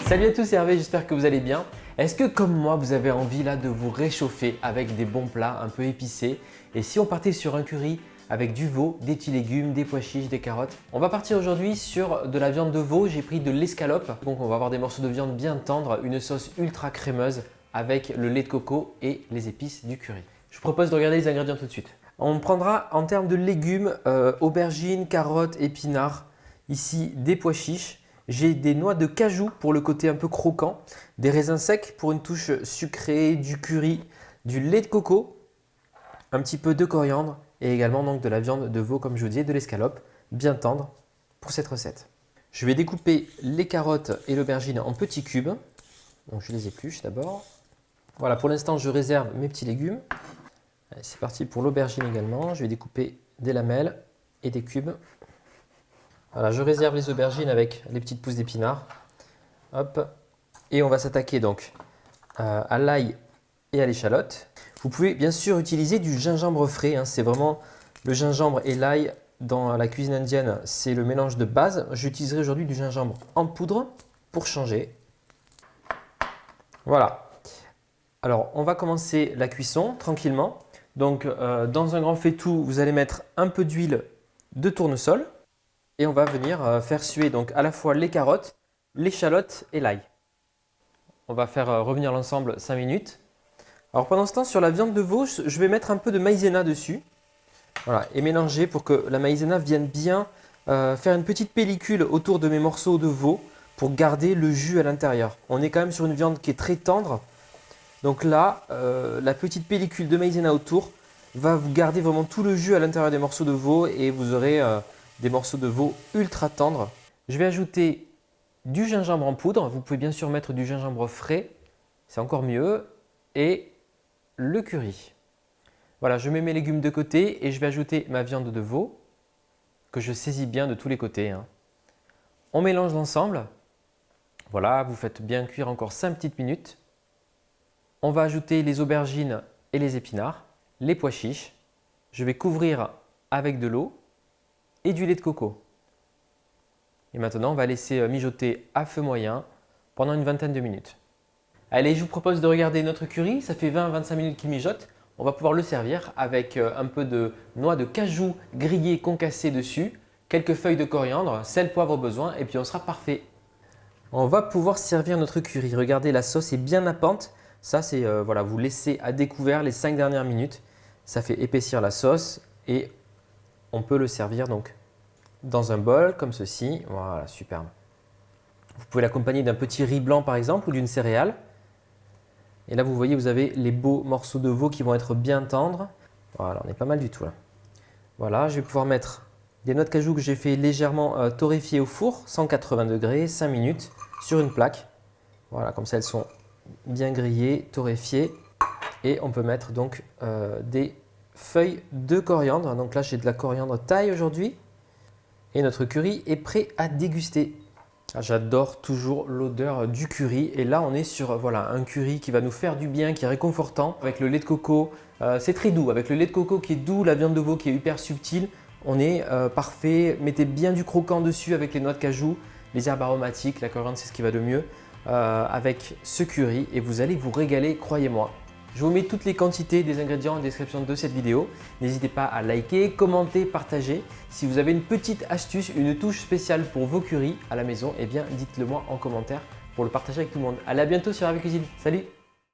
Salut à tous, c'est Hervé, j'espère que vous allez bien. Est-ce que comme moi, vous avez envie là de vous réchauffer avec des bons plats un peu épicés? Et si on partait sur un curry avec du veau, des petits légumes, des pois chiches, des carottes? On va partir aujourd'hui sur de la viande de veau. J'ai pris de l'escalope. Donc on va avoir des morceaux de viande bien tendres, une sauce ultra crémeuse avec le lait de coco et les épices du curry. Je vous propose de regarder les ingrédients tout de suite. On prendra en termes de légumes, aubergines, carottes, épinards. Ici des pois chiches. J'ai des noix de cajou pour le côté un peu croquant, des raisins secs pour une touche sucrée, du curry, du lait de coco, un petit peu de coriandre et également donc de la viande de veau comme je vous disais, de l'escalope bien tendre pour cette recette. Je vais découper les carottes et l'aubergine en petits cubes. Donc je les épluche d'abord. Voilà, pour l'instant je réserve mes petits légumes. C'est parti pour l'aubergine également. Je vais découper des lamelles et des cubes. Voilà, je réserve les aubergines avec les petites pousses d'épinards. Hop. Et on va s'attaquer donc à l'ail et à l'échalote. Vous pouvez bien sûr utiliser du gingembre frais. C'est vraiment le gingembre et l'ail dans la cuisine indienne, c'est le mélange de base. J'utiliserai aujourd'hui du gingembre en poudre pour changer. Voilà. Alors, on va commencer la cuisson tranquillement. Donc, dans un grand faitout, vous allez mettre un peu d'huile de tournesol. Et on va venir faire suer donc à la fois les carottes, l'échalote et l'ail. On va faire revenir l'ensemble 5 minutes. Alors pendant ce temps, sur la viande de veau, je vais mettre un peu de maïzena dessus. Voilà, et mélanger pour que la maïzena vienne bien faire une petite pellicule autour de mes morceaux de veau pour garder le jus à l'intérieur. On est quand même sur une viande qui est très tendre. Donc là, la petite pellicule de maïzena autour va vous garder vraiment tout le jus à l'intérieur des morceaux de veau et vous aurez des morceaux de veau ultra tendres. Je vais ajouter du gingembre en poudre. Vous pouvez bien sûr mettre du gingembre frais, c'est encore mieux. Et le curry. Voilà, je mets mes légumes de côté et je vais ajouter ma viande de veau que je saisis bien de tous les côtés. On mélange l'ensemble. Voilà, vous faites bien cuire encore 5 petites minutes. On va ajouter les aubergines et les épinards, les pois chiches. Je vais couvrir avec de l'eau et du lait de coco. Et maintenant, on va laisser mijoter à feu moyen pendant une vingtaine de minutes. Allez, je vous propose de regarder notre curry. Ça fait 20-25 minutes qu'il mijote. On va pouvoir le servir avec un peu de noix de cajou grillée concassée dessus, quelques feuilles de coriandre, sel, poivre au besoin et puis on sera parfait. On va pouvoir servir notre curry. Regardez, la sauce est bien nappante. Ça, c'est voilà, vous laissez à découvert les 5 dernières minutes. Ça fait épaissir la sauce et on peut le servir donc dans un bol comme ceci. Voilà, superbe. Vous pouvez l'accompagner d'un petit riz blanc par exemple ou d'une céréale. Et là, vous voyez, vous avez les beaux morceaux de veau qui vont être bien tendres. Voilà, on est pas mal du tout là. Voilà, je vais pouvoir mettre des noix de cajou que j'ai fait légèrement torréfier au four, 180 degrés, 5 minutes sur une plaque. Voilà, comme ça elles sont bien grillées, torréfiées. Et on peut mettre donc des feuilles de coriandre. Donc là, j'ai de la coriandre taille aujourd'hui. Et notre curry est prêt à déguster. J'adore toujours l'odeur du curry et là on est sur voilà, un curry qui va nous faire du bien, qui est réconfortant avec le lait de coco. C'est très doux, avec le lait de coco qui est doux, la viande de veau qui est hyper subtile. On est parfait. Mettez bien du croquant dessus avec les noix de cajou, les herbes aromatiques, la coriandre c'est ce qui va de mieux avec ce curry et vous allez vous régaler, croyez-moi. Je vous mets toutes les quantités des ingrédients en description de cette vidéo. N'hésitez pas à liker, commenter, partager. Si vous avez une petite astuce, une touche spéciale pour vos currys à la maison, eh bien dites-le moi en commentaire pour le partager avec tout le monde. Allez, à bientôt sur Hervé Cuisine. Salut!